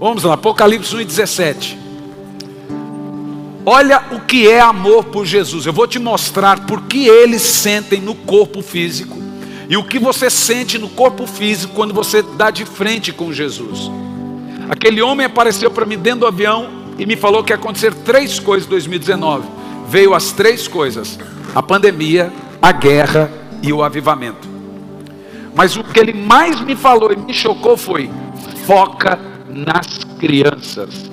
Vamos lá, Apocalipse 1:17. Olha o que é amor por Jesus. Eu vou te mostrar por que eles sentem no corpo físico e o que você sente no corpo físico quando você dá de frente com Jesus. Aquele homem apareceu para mim dentro do avião e me falou que ia acontecer 3 coisas em 2019. Veio as 3 coisas: a pandemia, a guerra e o avivamento. Mas o que ele mais me falou e me chocou foi: foca nas crianças.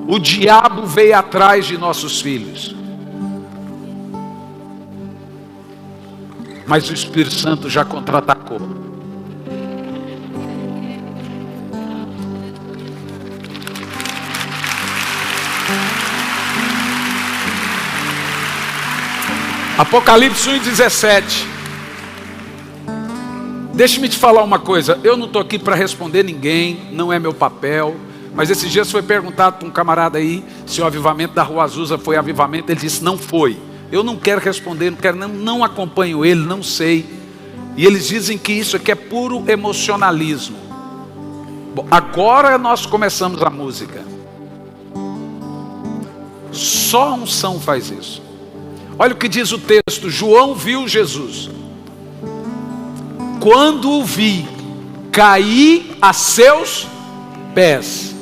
O diabo veio atrás de nossos filhos, mas o Espírito Santo já contra-atacou. Apocalipse 1:17. Deixe-me te falar uma coisa. Eu não estou aqui para responder ninguém, não é meu papel. Mas esses dias foi perguntado para um camarada aí se o avivamento da Rua Azusa foi avivamento. Ele disse: não foi. Eu não quero responder, não acompanho ele, não sei. E eles dizem que isso aqui é puro emocionalismo. Bom, agora nós começamos a música. Só a unção faz isso. Olha o que diz o texto. João viu Jesus. Quando o vi, caí a seus pés.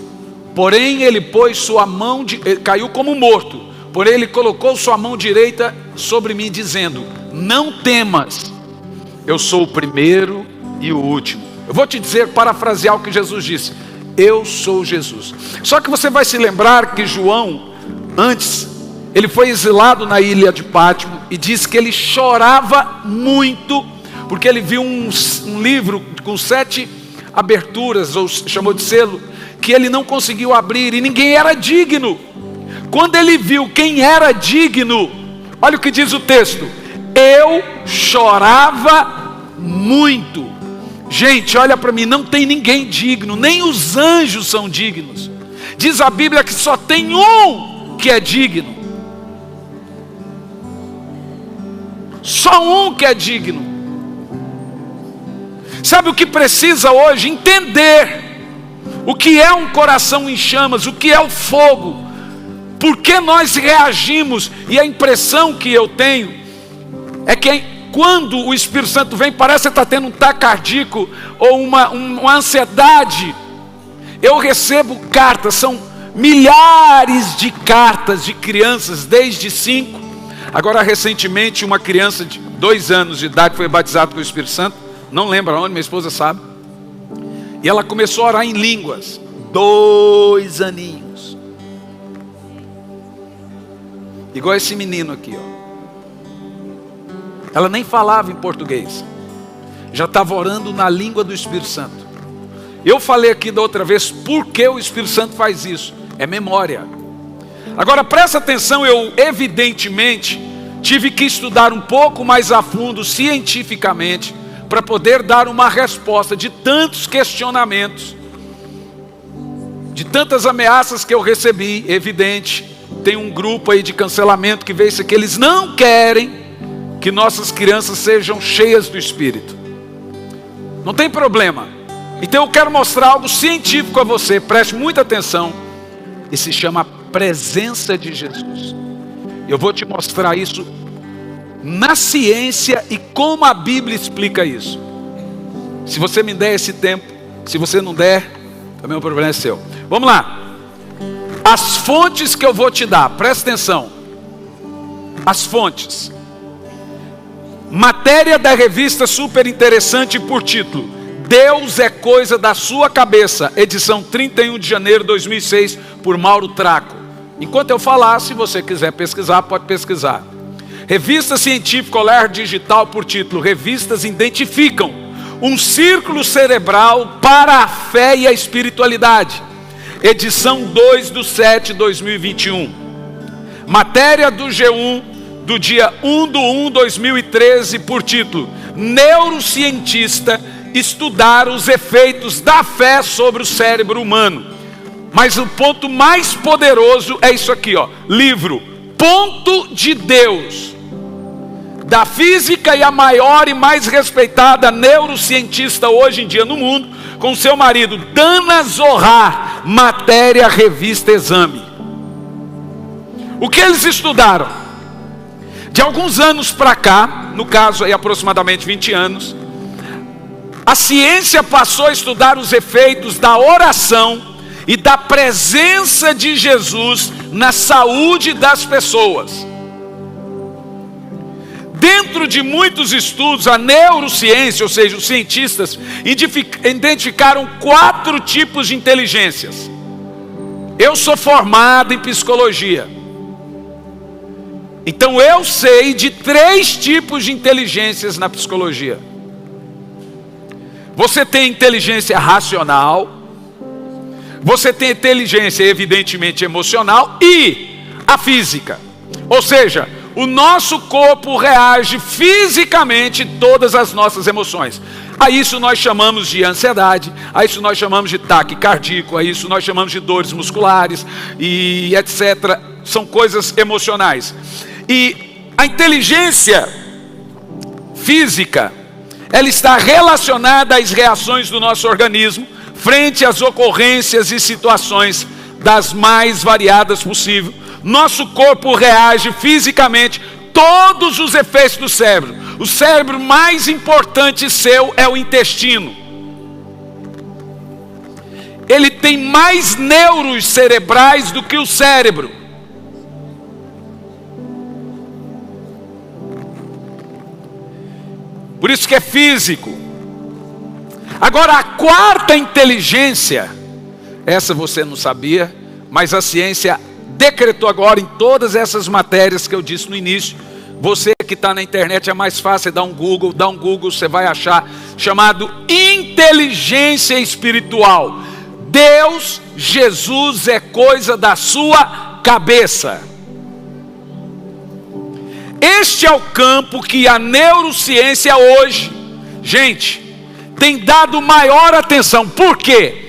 Porém ele pôs sua mão, caiu como morto. Porém ele colocou sua mão direita sobre mim, dizendo: não temas, eu sou o primeiro e o último. Eu vou te dizer, parafrasear o que Jesus disse: eu sou Jesus. Só que você vai se lembrar que João, antes, ele foi exilado na ilha de Pátimo e diz que ele chorava muito, porque ele viu um livro com 7 aberturas, ou chamou de selo, que ele não conseguiu abrir e ninguém era digno. Quando ele viu quem era digno, olha o que diz o texto: eu chorava muito. Gente, olha para mim, não tem ninguém digno, nem os anjos são dignos. Diz a Bíblia que só tem um que é digno. Só um que é digno. Sabe o que precisa hoje? Entender o que é um coração em chamas, o que é o fogo, por que nós reagimos. E a impressão que eu tenho é que quando o Espírito Santo vem, parece que está tendo um ataque cardíaco ou uma ansiedade. Eu recebo cartas, são milhares de cartas de crianças, desde 5. Agora recentemente uma criança de 2 anos de idade foi batizada com o Espírito Santo. Não lembro onde, minha esposa sabe. E ela começou a orar em línguas. 2 aninhos. Igual esse menino aqui, ó. Ela nem falava em português. Já estava orando na língua do Espírito Santo. Eu falei aqui da outra vez, por que o Espírito Santo faz isso? É memória. Agora presta atenção, eu evidentemente tive que estudar um pouco mais a fundo, cientificamente, para poder dar uma resposta de tantos questionamentos, de tantas ameaças que eu recebi. Evidente, tem um grupo aí de cancelamento que veio isso aqui. Eles não querem que nossas crianças sejam cheias do Espírito. Não tem problema. Então eu quero mostrar algo científico a você, preste muita atenção. E se chama presença de Jesus. Eu vou te mostrar isso na ciência e como a Bíblia explica isso. Se você me der esse tempo, se você não der, também o problema é seu. Vamos lá. As fontes que eu vou te dar, presta atenção. As fontes. Matéria da revista super interessante por título: Deus é coisa da sua cabeça, edição 31 de janeiro de 2006, por Mauro Traco. Enquanto eu falar, se você quiser pesquisar, pode pesquisar. Revista científica Olhar Digital por título: Revistas identificam um círculo cerebral para a fé e a espiritualidade, edição 2/7 de 2021. Matéria do G1 do dia 1/1/2013 por título: Neurocientista estudar os efeitos da fé sobre o cérebro humano. Mas o ponto mais poderoso é isso aqui, ó. Livro Ponto de Deus, da física e a maior e mais respeitada neurocientista hoje em dia no mundo, com seu marido, Dana Zohar, matéria, revista, exame. O que eles estudaram? De alguns anos para cá, no caso aí aproximadamente 20 anos, a ciência passou a estudar os efeitos da oração e da presença de Jesus na saúde das pessoas. Dentro de muitos estudos, a neurociência, ou seja, os cientistas, identificaram 4 tipos de inteligências. Eu sou formado em psicologia. Então eu sei de 3 tipos de inteligências na psicologia. Você tem inteligência racional, você tem inteligência evidentemente emocional e a física. Ou seja, o nosso corpo reage fisicamente a todas as nossas emoções. A isso nós chamamos de ansiedade, a isso nós chamamos de ataque cardíaco, a isso nós chamamos de dores musculares e etc. São coisas emocionais. E a inteligência física, ela está relacionada às reações do nosso organismo frente às ocorrências e situações das mais variadas possíveis. Nosso corpo reage fisicamente todos os efeitos do cérebro. O cérebro mais importante seu é o intestino. Ele tem mais neuros cerebrais do que o cérebro. Por isso que é físico. Agora a 4ª inteligência, essa você não sabia, mas a ciência decretou agora em todas essas matérias que eu disse no início. Você que está na internet, é mais fácil dar um Google, você vai achar, chamado inteligência espiritual. Deus, Jesus é coisa da sua cabeça. Este é o campo que a neurociência hoje, gente, tem dado maior atenção. Por quê?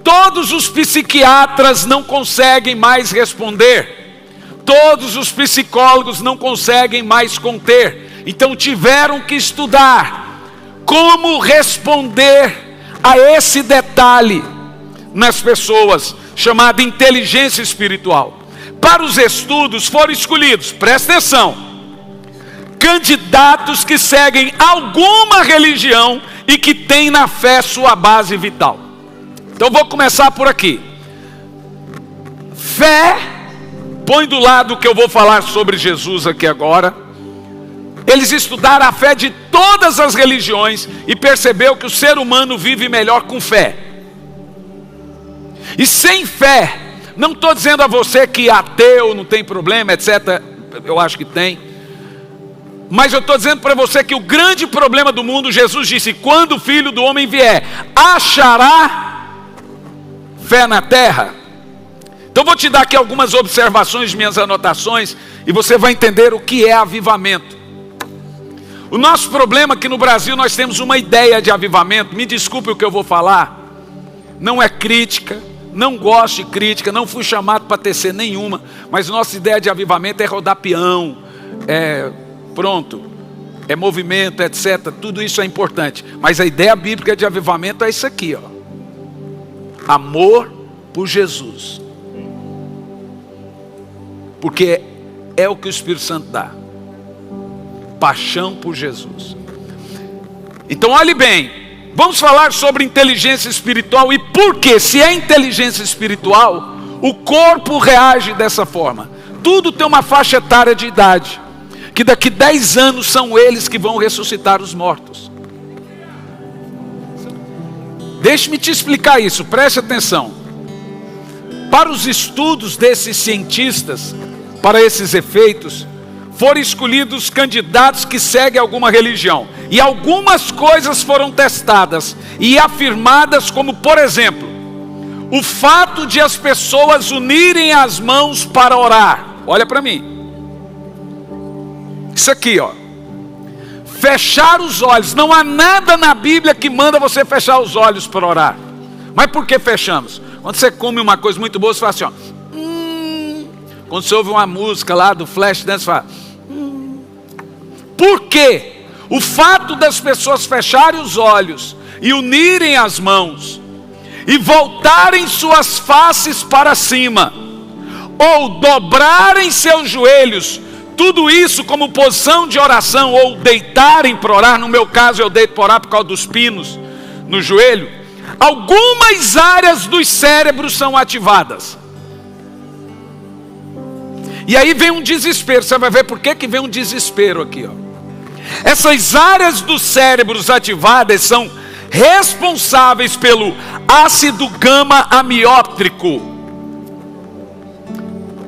Todos os psiquiatras não conseguem mais responder. Todos os psicólogos não conseguem mais conter. Então tiveram que estudar como responder a esse detalhe nas pessoas, chamado inteligência espiritual. Para os estudos foram escolhidos, presta atenção, candidatos que seguem alguma religião e que têm na fé sua base vital. Então vou começar por aqui. Fé, põe do lado o que eu vou falar sobre Jesus aqui agora. Eles estudaram a fé de todas as religiões e percebeu que o ser humano vive melhor com fé. E sem fé, não estou dizendo a você que ateu não tem problema, etc. Eu acho que tem. Mas eu estou dizendo para você que o grande problema do mundo, Jesus disse, quando o Filho do Homem vier, achará fé na terra? Então vou te dar aqui algumas observações de minhas anotações e você vai entender o que é avivamento. O nosso problema é que no Brasil nós temos uma ideia de avivamento. Me desculpe o que eu vou falar. Não é crítica, não gosto de crítica, não fui chamado para tecer nenhuma. Mas nossa ideia de avivamento é rodar peão, pronto, é movimento, etc. Tudo isso é importante. Mas a ideia bíblica de avivamento é isso aqui, ó. Amor por Jesus. Porque é o que o Espírito Santo dá. Paixão por Jesus. Então olhe bem, vamos falar sobre inteligência espiritual e por que, se é inteligência espiritual, o corpo reage dessa forma. Tudo tem uma faixa etária de idade, que daqui 10 anos são eles que vão ressuscitar os mortos. Deixe-me te explicar isso, preste atenção. Para os estudos desses cientistas, para esses efeitos, foram escolhidos candidatos que seguem alguma religião. E algumas coisas foram testadas e afirmadas, como por exemplo, o fato de as pessoas unirem as mãos para orar. Olha para mim. Isso aqui, ó. Fechar os olhos. Não há nada na Bíblia que manda você fechar os olhos para orar. Mas por que fechamos? Quando você come uma coisa muito boa, você fala assim, ó. Quando você ouve uma música lá do Flashdance, você fala. Por quê? O fato das pessoas fecharem os olhos e unirem as mãos, e voltarem suas faces para cima, ou dobrarem seus joelhos, tudo isso como posição de oração, ou deitarem para orar, no meu caso eu deito para orar por causa dos pinos no joelho, algumas áreas dos cérebros são ativadas. E aí vem um desespero, você vai ver por que vem um desespero aqui, ó. Essas áreas dos cérebros ativadas são responsáveis pelo ácido gama-amiótrico,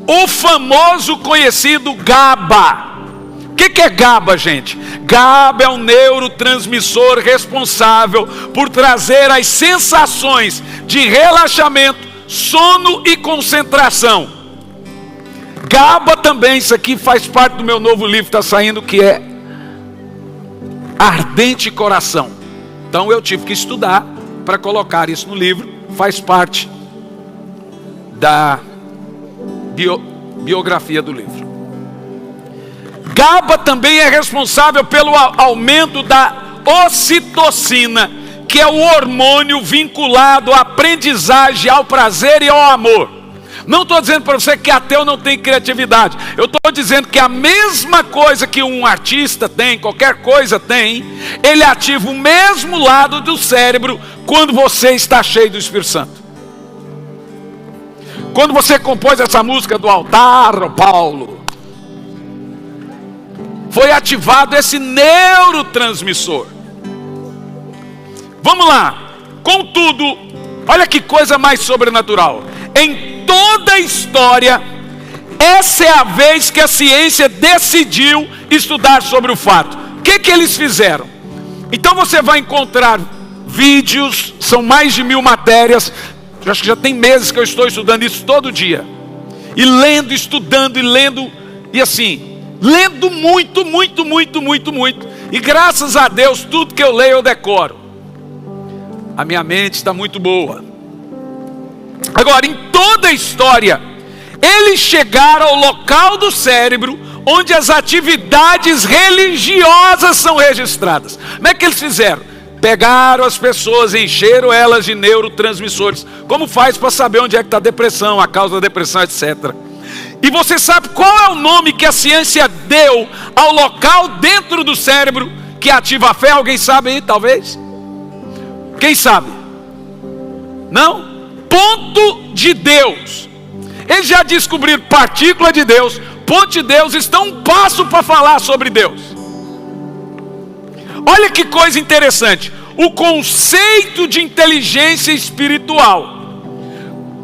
o famoso conhecido GABA. O que é GABA, gente? GABA é um neurotransmissor responsável por trazer as sensações de relaxamento, sono e concentração. GABA também, isso aqui faz parte do meu novo livro que está saindo, que é Ardente Coração. Então eu tive que estudar para colocar isso no livro, faz parte da biografia do livro. GABA também é responsável pelo aumento da ocitocina, que é o hormônio vinculado à aprendizagem, ao prazer e ao amor. Não estou dizendo para você que ateu não tem criatividade. Eu estou dizendo que a mesma coisa que um artista tem, qualquer coisa tem, ele ativa o mesmo lado do cérebro quando você está cheio do Espírito Santo. Quando você compôs essa música do altar, oh Paulo, foi ativado esse neurotransmissor. Vamos lá. Contudo, olha que coisa mais sobrenatural. Em toda a história, essa é a vez que a ciência decidiu estudar sobre o fato. O que eles fizeram? Então você vai encontrar vídeos, são mais de 1000 matérias. Eu acho que já tem meses que eu estou estudando isso todo dia. E lendo, estudando e lendo. E assim, lendo muito. E graças a Deus, tudo que eu leio eu decoro. A minha mente está muito boa. Agora, em toda a história, eles chegaram ao local do cérebro onde as atividades religiosas são registradas. Como é que eles fizeram? Pegaram as pessoas, encheram elas de neurotransmissores. Como faz para saber onde é que está a depressão, a causa da depressão, etc. E você sabe qual é o nome que a ciência deu ao local dentro do cérebro que ativa a fé? Alguém sabe aí, talvez? Quem sabe? Não? Ponto de Deus. Eles já descobriram partícula de Deus, ponto de Deus, estão um passo para falar sobre Deus. Olha que coisa interessante. O conceito de inteligência espiritual.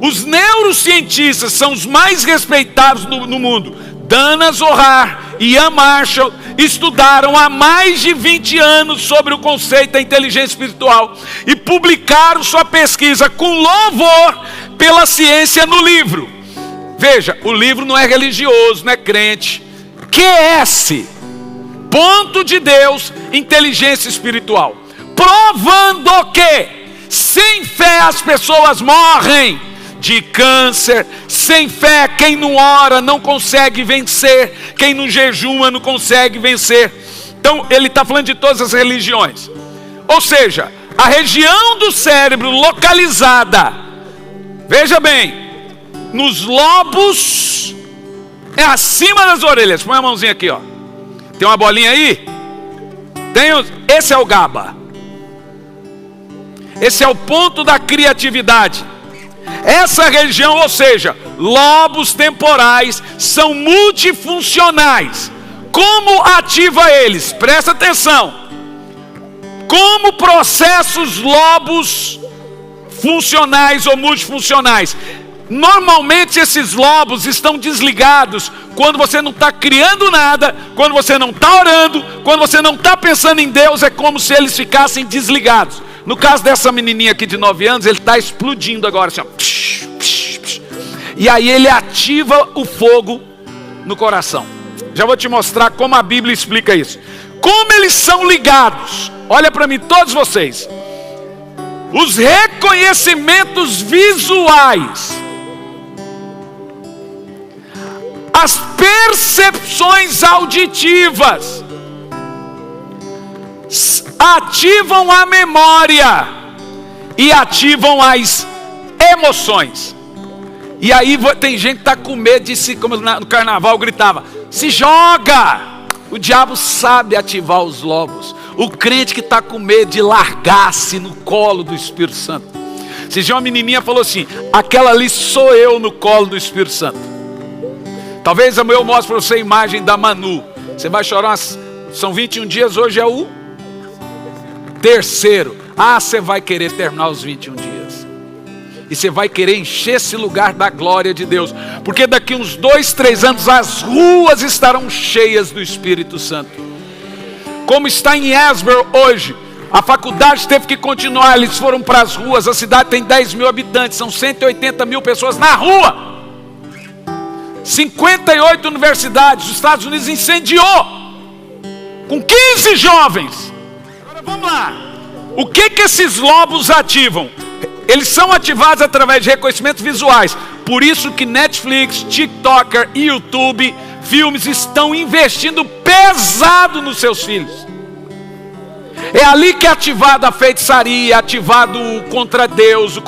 Os neurocientistas são os mais respeitados no mundo. Dana Zohar e Ian Marshall estudaram há mais de 20 anos sobre o conceito da inteligência espiritual e publicaram sua pesquisa com louvor pela ciência no livro. Veja, o livro não é religioso, não é crente. QS, ponto de Deus, inteligência espiritual. Provando que sem fé as pessoas morrem de câncer. Sem fé, quem não ora não consegue vencer. Quem não jejuma não consegue vencer. Então ele está falando de todas as religiões. Ou seja, a região do cérebro localizada, veja bem, nos lobos, é acima das orelhas. Põe a mãozinha aqui, ó. Tem uma bolinha aí? Esse é o GABA. Esse é o ponto da criatividade. Essa região, ou seja, lobos temporais, são multifuncionais. Como ativa eles? Presta atenção. Como processa os lobos funcionais ou multifuncionais? Normalmente esses lobos estão desligados quando você não está criando nada, quando você não está orando, quando você não está pensando em Deus, é como se eles ficassem desligados. No caso dessa menininha aqui de 9 anos, ele está explodindo agora assim, ó. E aí ele ativa o fogo no coração. Já vou te mostrar como a Bíblia explica isso. Como eles são ligados. Olha para mim, todos vocês. Os reconhecimentos visuais, as percepções auditivas, ativam a memória e ativam as emoções. E aí tem gente que está com medo de se, como no carnaval gritava, se joga! O diabo sabe ativar os lobos. O crente que está com medo de largar-se no colo do Espírito Santo. Esse dia uma menininha falou assim, aquela ali sou eu no colo do Espírito Santo. Talvez eu mostre para você a imagem da Manu. Você vai chorar, são 21 dias, hoje é o terceiro. Ah, você vai querer terminar os 21 dias. E você vai querer encher esse lugar da glória de Deus. Porque daqui uns 2, 3 anos as ruas estarão cheias do Espírito Santo. Como está em Asbury hoje. A faculdade teve que continuar, eles foram para as ruas. A cidade tem 10 mil habitantes, são 180 mil pessoas na rua. 58 universidades, os Estados Unidos incendiou. Com 15 jovens. Agora vamos lá. O que esses lobos ativam? Eles são ativados através de reconhecimentos visuais. Por isso que Netflix, TikToker e YouTube, filmes estão investindo pesado nos seus filhos. É ali que é ativado a feitiçaria, é ativado o contra Deus,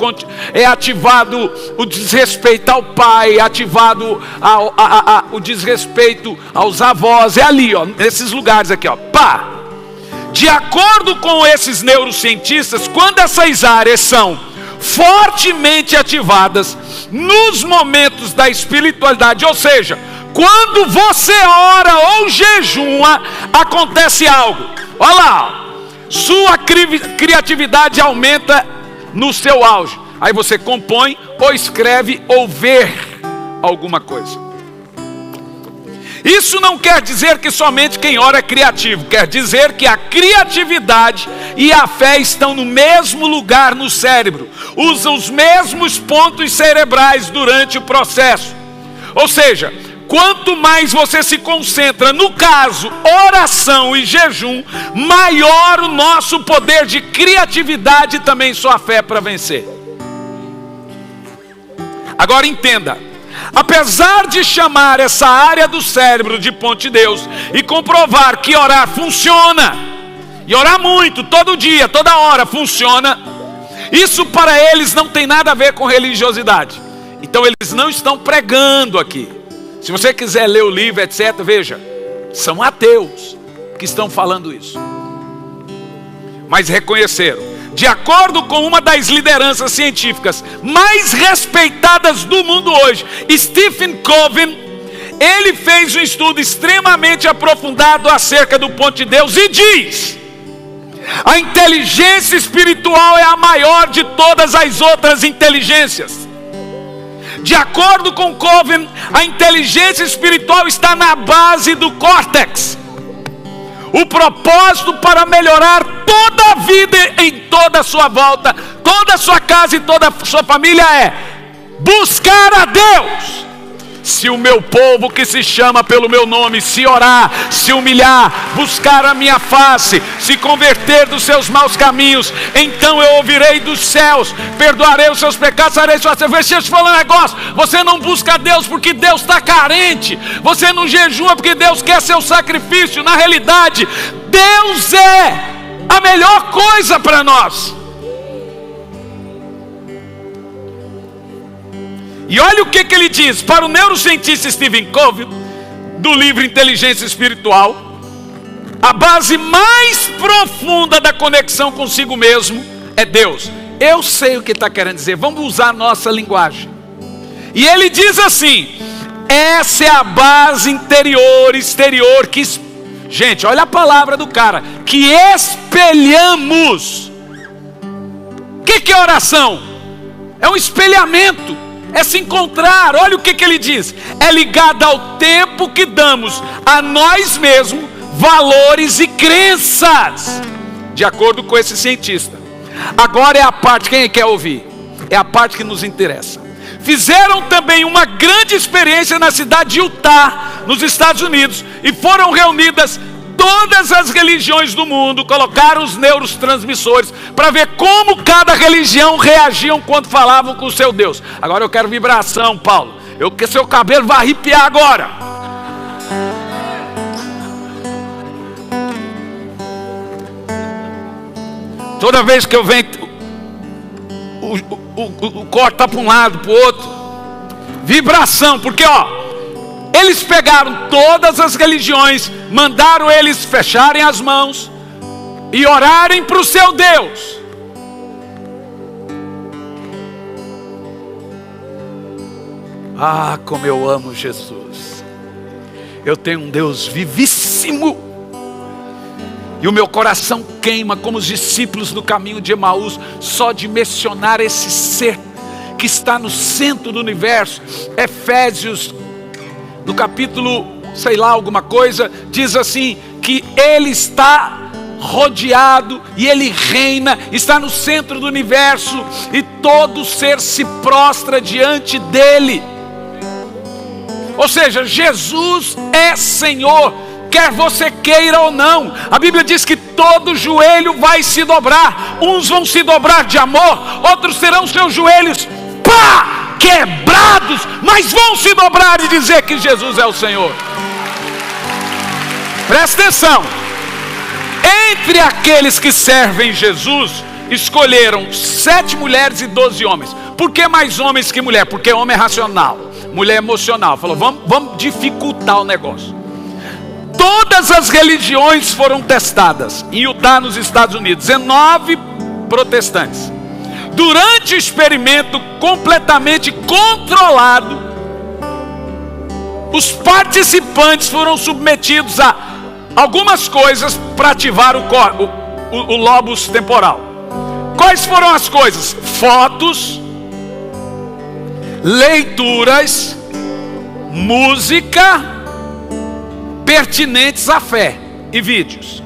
é ativado o desrespeito ao pai, é ativado o desrespeito aos avós. É ali, ó, nesses lugares aqui, ó. Pá! De acordo com esses neurocientistas, quando essas áreas são fortemente ativadas nos momentos da espiritualidade, ou seja, quando você ora ou jejua, acontece algo. Olha lá, sua criatividade aumenta no seu auge. Aí você compõe, ou escreve, ou vê alguma coisa. Isso não quer dizer que somente quem ora é criativo. Quer dizer que a criatividade e a fé estão no mesmo lugar no cérebro. Usam os mesmos pontos cerebrais durante o processo. Ou seja, quanto mais você se concentra, no caso, oração e jejum, maior o nosso poder de criatividade e também sua fé para vencer. Agora entenda. Apesar de chamar essa área do cérebro de ponte de Deus e comprovar que orar funciona, e orar muito, todo dia, toda hora funciona, isso para eles não tem nada a ver com religiosidade. Então eles não estão pregando aqui. Se você quiser ler o livro, etc., veja, são ateus que estão falando isso. Mas reconheceram. De acordo com uma das lideranças científicas mais respeitadas do mundo hoje, Stephen Covey, ele fez um estudo extremamente aprofundado acerca do ponto de Deus e diz: a inteligência espiritual é a maior de todas as outras inteligências. De acordo com Covey, a inteligência espiritual está na base do córtex. O propósito para melhorar toda a vida em toda a sua volta, toda a sua casa e toda a sua família é buscar a Deus. Se o meu povo que se chama pelo meu nome se orar, se humilhar, buscar a minha face, se converter dos seus maus caminhos, então eu ouvirei dos céus, perdoarei os seus pecados, sarei suas doenças. Deixa eu te falar um negócio, você não busca Deus porque Deus está carente, você não jejua porque Deus quer seu sacrifício. Na realidade, Deus é a melhor coisa para nós. E olha o que ele diz para o neurocientista Stephen Covey, do livro Inteligência Espiritual: a base mais profunda da conexão consigo mesmo é Deus. Eu sei o que está querendo dizer, vamos usar a nossa linguagem. E ele diz assim: essa é a base interior, exterior, que, gente, olha a palavra do cara, que espelhamos. O que é oração? É um espelhamento. É se encontrar. Olha o que ele diz: é ligado ao tempo que damos a nós mesmos, valores e crenças. De acordo com esse cientista. Agora é a parte, quem quer ouvir? É a parte que nos interessa. Fizeram também uma grande experiência na cidade de Utah, nos Estados Unidos, e foram reunidas todas as religiões do mundo, colocaram os neurotransmissores para ver como cada religião reagiam quando falavam com o seu Deus. Agora eu quero vibração, Paulo. Que seu cabelo vai arrepiar agora. Toda vez que eu venho, o corte está para um lado, para o outro. Vibração, porque eles pegaram todas as religiões, mandaram eles fecharem as mãos e orarem para o seu Deus. Ah, como eu amo Jesus. Eu tenho um Deus vivíssimo. E o meu coração queima como os discípulos do caminho de Emaús, só de mencionar esse ser que está no centro do universo. Efésios, no capítulo, sei lá, alguma coisa, diz assim, que ele está rodeado e ele reina, está no centro do universo, e todo ser se prostra diante dele. Ou seja, Jesus é Senhor, quer você queira ou não. A Bíblia diz que todo joelho vai se dobrar. Uns vão se dobrar de amor, outros terão seus joelhos quebrados, mas vão se dobrar e dizer que Jesus é o Senhor. Presta atenção. Entre aqueles que servem Jesus, escolheram 7 mulheres e 12 homens. Por que mais homens que mulher? Porque homem é racional, mulher é emocional. Falou, vamos dificultar o negócio. Todas as religiões foram testadas. Em Utah, nos Estados Unidos, 19 protestantes. Durante o experimento completamente controlado, os participantes foram submetidos a algumas coisas para ativar o lóbus temporal. Quais foram as coisas? Fotos, leituras, música, pertinentes à fé, e vídeos.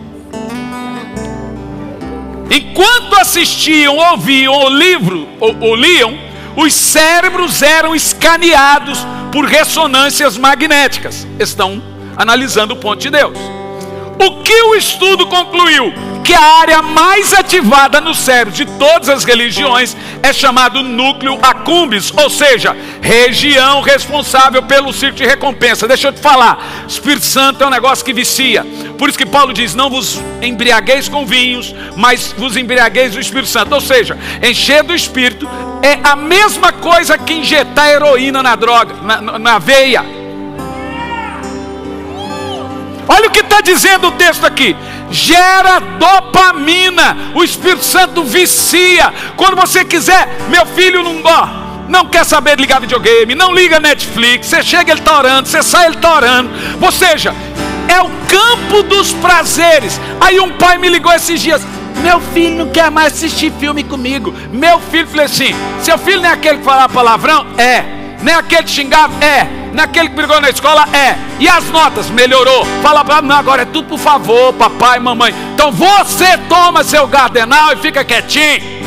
Enquanto assistiam, ouviam ou liam, os cérebros eram escaneados por ressonâncias magnéticas. Estão analisando o ponto de Deus. O que o estudo concluiu? Que a área mais ativada no cérebro de todas as religiões é chamado núcleo accumbens, ou seja, região responsável pelo círculo de recompensa. Deixa eu te falar, Espírito Santo é um negócio que vicia. Por isso que Paulo diz, não vos embriagueis com vinhos, mas vos embriagueis do Espírito Santo. Ou seja, encher do Espírito é a mesma coisa que injetar heroína na droga, na veia. Olha o que está dizendo o texto aqui. Gera dopamina. O Espírito Santo vicia. Quando você quiser, meu filho não quer saber de ligar videogame, não liga Netflix. Você chega, ele está orando, você sai, ele está orando. Ou seja, é o campo dos prazeres. Aí um pai me ligou esses dias, meu filho não quer mais assistir filme comigo. Meu filho, falei assim, seu filho não é aquele que falava palavrão? É. Não é aquele que xingava? É. Não é aquele que brigou na escola? É. E as notas? Melhorou. Fala para mim, agora é tudo por favor, papai, mamãe. Então você toma seu gardenal e fica quietinho.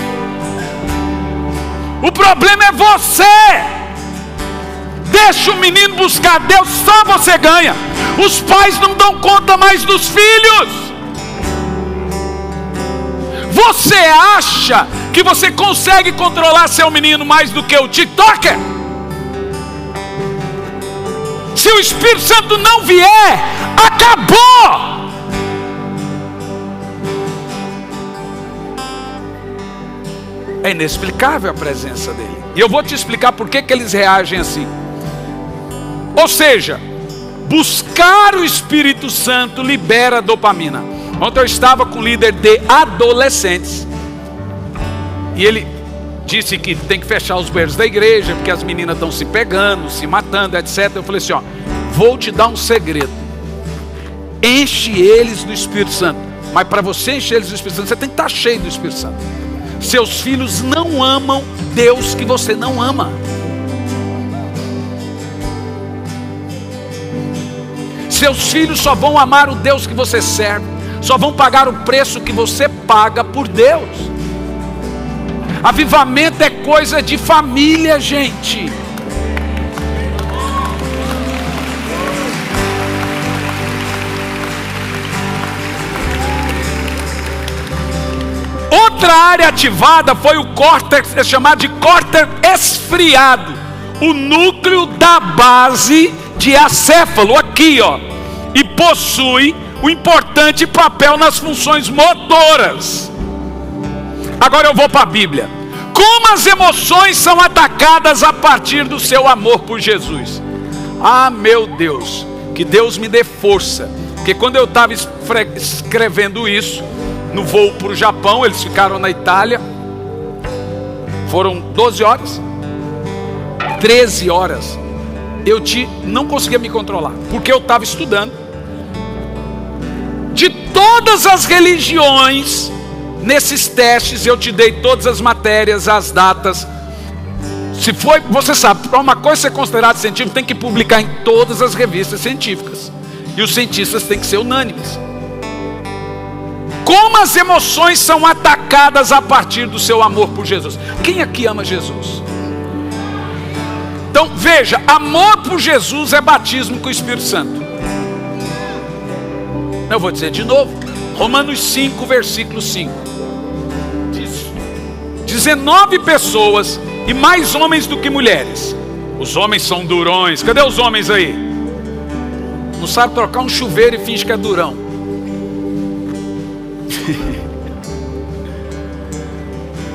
O problema é você. Deixa o menino buscar Deus, só você ganha. Os pais não dão conta mais dos filhos. Você acha que você consegue controlar seu menino mais do que o TikToker? Se o Espírito Santo não vier, acabou. É inexplicável a presença dele. E eu vou te explicar por que eles reagem assim. Ou seja, buscar o Espírito Santo libera dopamina. Ontem eu estava com um líder de adolescentes, e ele disse que tem que fechar os banheiros da igreja, porque as meninas estão se pegando, se matando, etc. Eu falei assim, vou te dar um segredo. Enche eles do Espírito Santo. Mas para você encher eles do Espírito Santo, você tem que estar cheio do Espírito Santo. Seus filhos não amam Deus que você não ama. Seus filhos só vão amar o Deus que você serve. Só vão pagar o preço que você paga por Deus. Avivamento é coisa de família, gente. Outra área ativada foi o córtex, é chamado de córtex esfriado. O núcleo da base de acéfalo, aqui e possui um importante papel nas funções motoras. Agora eu vou para a Bíblia. Como as emoções são atacadas a partir do seu amor por Jesus. Ah, meu Deus, que Deus me dê força. Porque quando eu estava escrevendo isso, no voo para o Japão, eles ficaram na Itália. Foram 12 horas, 13 horas. Eu não conseguia me controlar, porque eu estava estudando. De todas as religiões, nesses testes eu te dei todas as matérias, as datas. Se foi, você sabe, para uma coisa ser considerada científica, tem que publicar em todas as revistas científicas. E os cientistas têm que ser unânimes. Como as emoções são atacadas a partir do seu amor por Jesus. Quem aqui ama Jesus? Então veja, amor por Jesus é batismo com o Espírito Santo. Eu vou dizer de novo, Romanos 5, versículo 5. Diz: 19 pessoas e mais homens do que mulheres. Os homens são durões. Cadê os homens aí? Não sabe trocar um chuveiro e finge que é durão.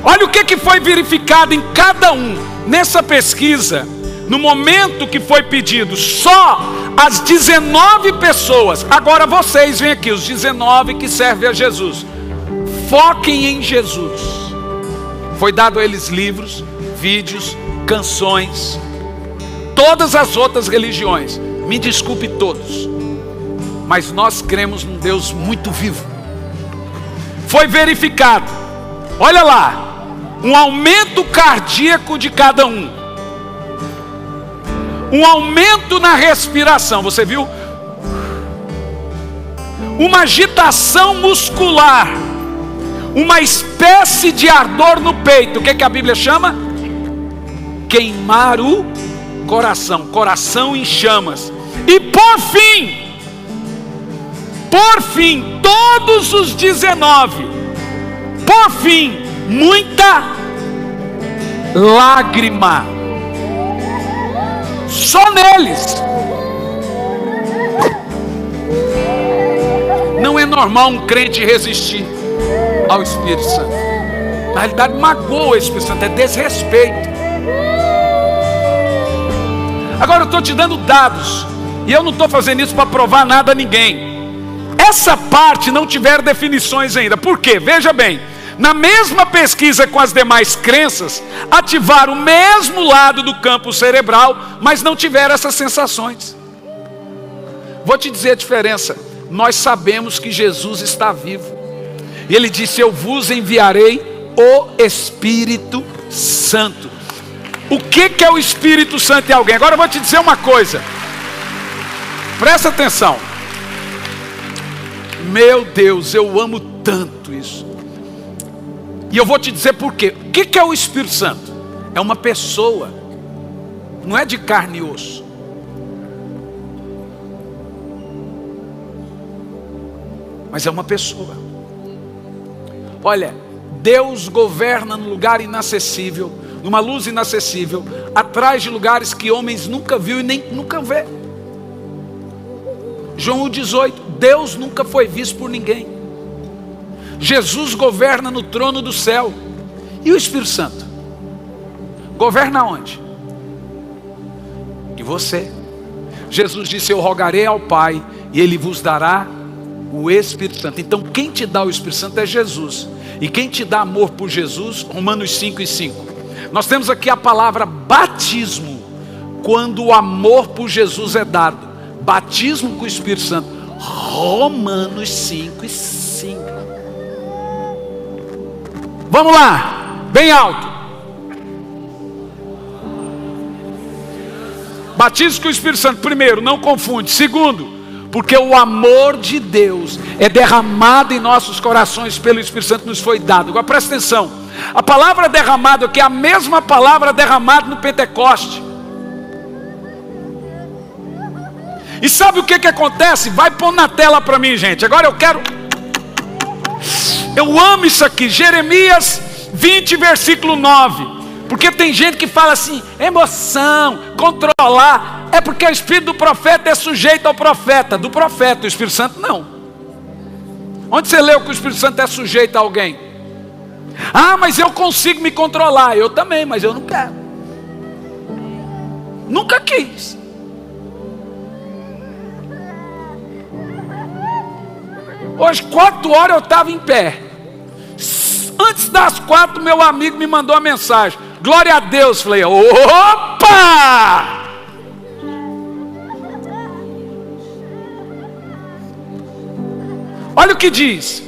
Olha o que foi verificado em cada um. Nessa pesquisa, no momento que foi pedido, só as 19 pessoas. Agora vocês vêm aqui, os 19 que servem a Jesus. Foquem em Jesus. Foi dado a eles livros, vídeos, canções. Todas as outras religiões, me desculpe todos, mas nós cremos num Deus muito vivo. Foi verificado, olha lá, um aumento cardíaco de cada um. Um aumento na respiração, você viu? Uma agitação muscular. Uma espécie de ardor no peito. O que a Bíblia chama? Queimar o coração. Coração em chamas. E por fim, todos os 19. Por fim, muita lágrima. Só neles. Não é normal um crente resistir ao Espírito Santo. Na realidade, magoa o Espírito Santo, é desrespeito. Agora eu estou te dando dados, e eu não estou fazendo isso para provar nada a ninguém. Essa parte não tiver definições ainda. Por quê? Veja bem. Na mesma pesquisa com as demais crenças, ativaram o mesmo lado do campo cerebral, mas não tiveram essas sensações. Vou te dizer a diferença. Nós sabemos que Jesus está vivo. E Ele disse: eu vos enviarei o Espírito Santo. O que é o Espírito Santo em alguém? Agora eu vou te dizer uma coisa. Presta atenção. Meu Deus, eu amo tanto isso. E eu vou te dizer por quê. O que é o Espírito Santo? É uma pessoa. Não é de carne e osso. Mas é uma pessoa. Olha, Deus governa num lugar inacessível, numa luz inacessível, atrás de lugares que homens nunca viu e nem nunca vê. João 18, Deus nunca foi visto por ninguém. Jesus governa no trono do céu. E o Espírito Santo? Governa onde? E você. Jesus disse: eu rogarei ao Pai e Ele vos dará o Espírito Santo. Então quem te dá o Espírito Santo é Jesus. E quem te dá amor por Jesus? Romanos 5 e 5. Nós temos aqui a palavra batismo. Quando o amor por Jesus é dado. Batismo com o Espírito Santo. Romanos 5 e 5. Vamos lá, bem alto. Batismo com o Espírito Santo. Primeiro, não confunde. Segundo, porque o amor de Deus é derramado em nossos corações pelo Espírito Santo que nos foi dado. Agora presta atenção. A palavra derramado aqui é a mesma palavra derramada no Pentecoste. E sabe o que acontece? Vai pôr na tela para mim, gente. Agora eu amo isso aqui. Jeremias 20, versículo 9. Porque tem gente que fala assim: emoção, controlar. É porque o espírito do profeta é sujeito ao profeta. Do profeta, o Espírito Santo não. Onde você leu que o Espírito Santo é sujeito a alguém? Ah, mas eu consigo me controlar. Eu também, mas eu não quero. Nunca quis. Hoje, 4 horas eu estava em pé. Antes das 4, meu amigo me mandou uma mensagem. Glória a Deus. Falei, opa! Olha o que diz.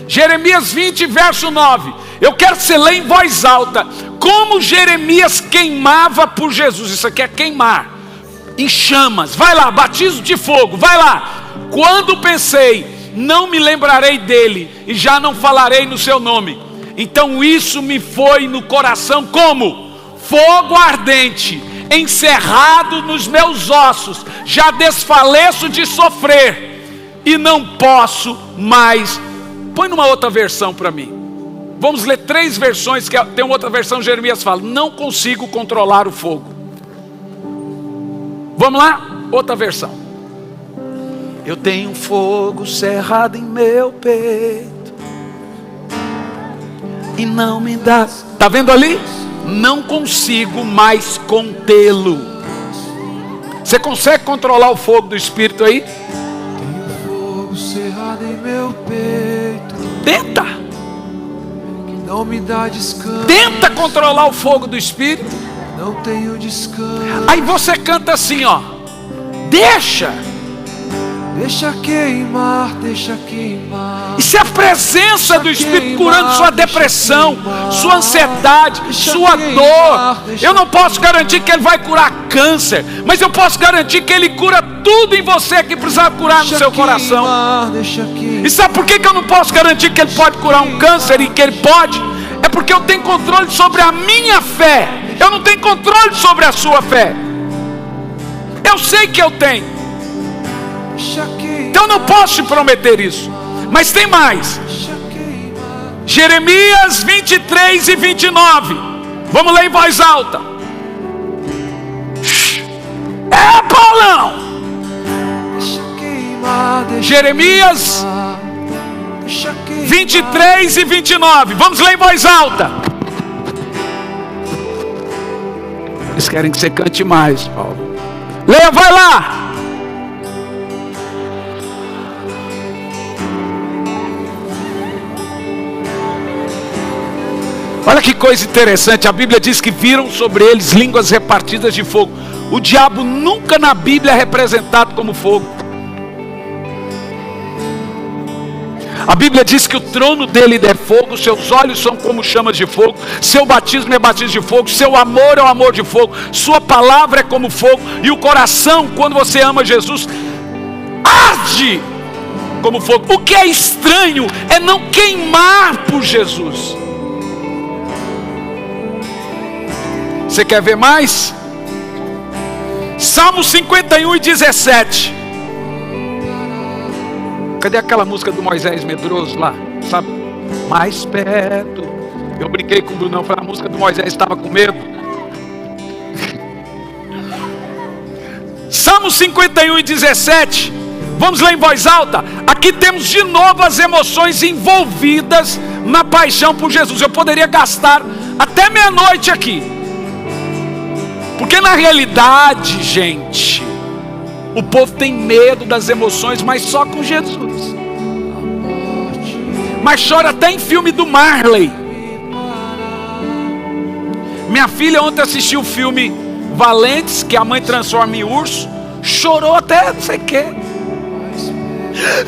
Jeremias 20, verso 9. Eu quero que você leia em voz alta. Como Jeremias queimava por Jesus. Isso aqui é queimar. Em chamas. Vai lá, batismo de fogo. Vai lá. Quando pensei, não me lembrarei dele e já não falarei no seu nome. Então isso me foi no coração como fogo ardente, encerrado nos meus ossos. Já desfaleço de sofrer e não posso mais. Põe numa outra versão para mim. Vamos ler 3 versões, que tem uma outra versão, Jeremias fala, não consigo controlar o fogo. Vamos lá? Outra versão. Eu tenho fogo cerrado em meu peito e não me dá. Está vendo ali? Não consigo mais contê-lo. Você consegue controlar o fogo do Espírito aí? Tenho fogo cerrado em meu peito. Tenta. Que não me dá descanso. Tenta controlar o fogo do Espírito. Não tenho descanso. Aí você canta assim, ó. Deixa. Deixa queimar, deixa queimar. Isso é a presença do Espírito curando sua depressão, sua ansiedade, sua dor. Eu não posso garantir que Ele vai curar câncer, mas eu posso garantir que Ele cura tudo em você que precisa curar no seu coração. E sabe por que eu não posso garantir que Ele pode curar um câncer e que Ele pode? É porque eu tenho controle sobre a minha fé. Eu não tenho controle sobre a sua fé. Eu sei que eu tenho. Então eu não posso te prometer isso. Mas tem mais. Jeremias 23 e 29. Vamos ler em voz alta. É, Paulão. Jeremias 23 e 29. Vamos ler em voz alta. Eles querem que você cante mais, Paulo. Leia, vai lá. Olha que coisa interessante, a Bíblia diz que viram sobre eles línguas repartidas de fogo. O diabo nunca na Bíblia é representado como fogo. A Bíblia diz que o trono dele é fogo, seus olhos são como chamas de fogo, seu batismo é batismo de fogo, seu amor é o amor de fogo, sua palavra é como fogo, e o coração, quando você ama Jesus, arde como fogo. O que é estranho é não queimar por Jesus. Você quer ver mais? Salmo 51 e 17. Cadê aquela música do Moisés medroso lá? Sabe? Mais perto. Eu brinquei com o Brunão, falei, a música do Moisés estava com medo. Salmo 51 e 17. Vamos ler em voz alta. Aqui temos de novo as emoções envolvidas na paixão por Jesus. Eu poderia gastar até meia-noite aqui. Porque na realidade, gente, o povo tem medo das emoções, mas só com Jesus. Mas chora até em filme do Marley. Minha filha ontem assistiu o filme Valentes, que a mãe transforma em urso. Chorou até não sei o quê.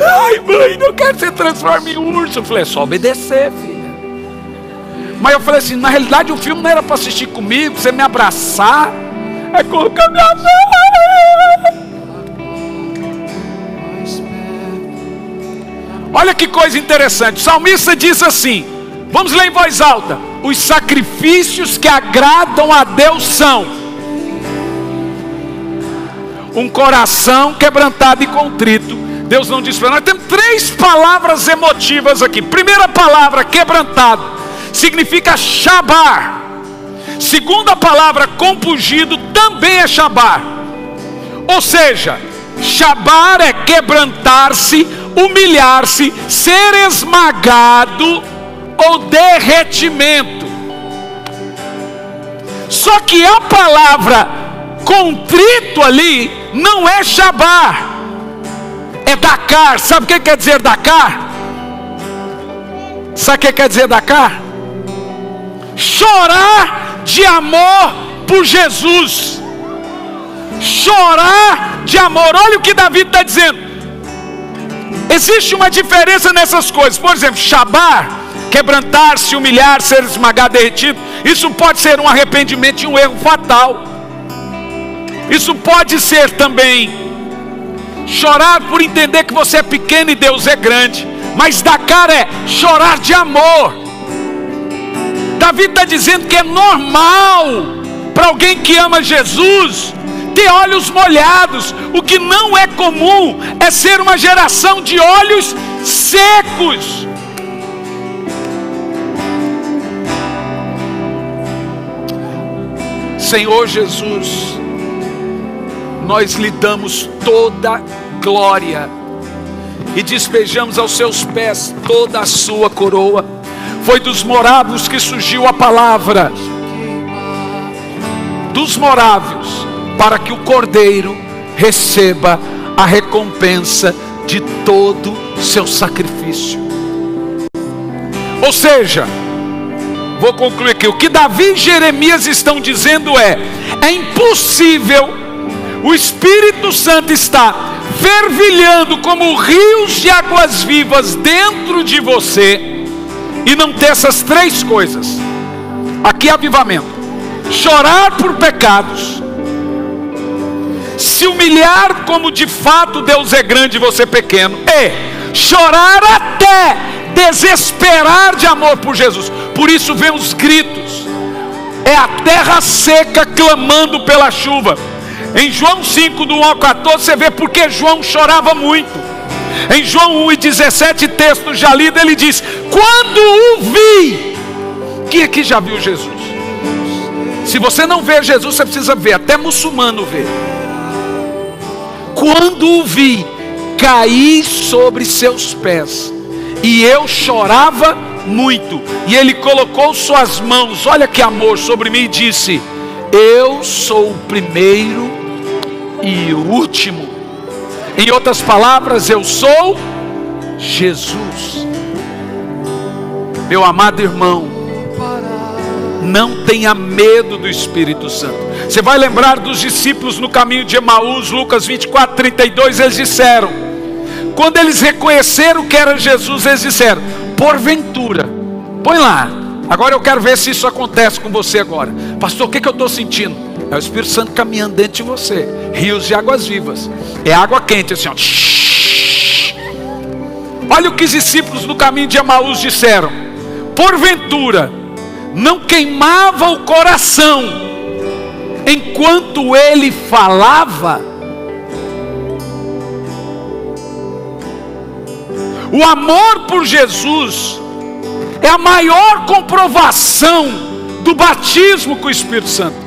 Ai, mãe, não quero que você transforme em urso. Eu falei, é só obedecer, filha. Mas eu falei assim, na realidade o filme não era para assistir comigo, você me abraçar, é colocar minha mão. Olha que coisa interessante, o salmista diz assim, vamos ler em voz alta, os sacrifícios que agradam a Deus são um coração quebrantado e contrito. Deus não diz para nós, temos 3 palavras emotivas aqui. Primeira palavra, quebrantado, significa shabar. Segunda palavra, compungido, também é shabar. Ou seja, shabar é quebrantar-se, humilhar-se, ser esmagado ou derretimento. Só que a palavra contrito ali não é Shabá, é Dakar. Sabe o que quer dizer Dakar? Sabe o que quer dizer Dakar? Chorar de amor por Jesus. Chorar de amor. Olha o que Davi está dizendo. Existe uma diferença nessas coisas. Por exemplo, Shabá, quebrantar, se humilhar, ser esmagado, derretido. Isso pode ser um arrependimento e um erro fatal. Isso pode ser também chorar por entender que você é pequeno e Deus é grande. Mas Dakar é chorar de amor. Davi está dizendo que é normal para alguém que ama Jesus ter olhos molhados. O que não é comum é ser uma geração de olhos secos. Senhor Jesus, nós lhe damos toda glória e despejamos aos seus pés toda a sua coroa. Foi dos morávios que surgiu a palavra, dos morávios, para que o Cordeiro receba a recompensa de todo seu sacrifício. Ou seja, vou concluir aqui, o que Davi e Jeremias estão dizendo é impossível o Espírito Santo estar fervilhando como rios de águas vivas dentro de você e não ter essas três coisas. Aqui é avivamento: chorar por pecados, se humilhar como de fato Deus é grande e você pequeno, e chorar até desesperar de amor por Jesus. Por isso vem os gritos, é a terra seca clamando pela chuva. Em João 5, do 1 ao 14, você vê porque João chorava muito. Em João 1:17, texto já lido, ele diz: quando o vi. Quem aqui já viu Jesus? Se você não vê Jesus, você precisa ver, até muçulmano vê. Quando o vi, caí sobre seus pés, e eu chorava muito. E ele colocou suas mãos, olha que amor, sobre mim, e disse: eu sou o primeiro e o último. Em outras palavras, eu sou Jesus. Meu amado irmão, não tenha medo do Espírito Santo. Você vai lembrar dos discípulos no caminho de Emaús, Lucas 24:32, eles disseram, quando eles reconheceram que era Jesus, eles disseram: porventura, põe lá, agora eu quero ver se isso acontece com você agora. Pastor, o que eu estou sentindo? É o Espírito Santo caminhando dentro de você, rios de águas vivas, é água quente assim, ó. Olha o que os discípulos no caminho de Emaús disseram: porventura não queimava o coração enquanto ele falava? O amor por Jesus é a maior comprovação do batismo com o Espírito Santo.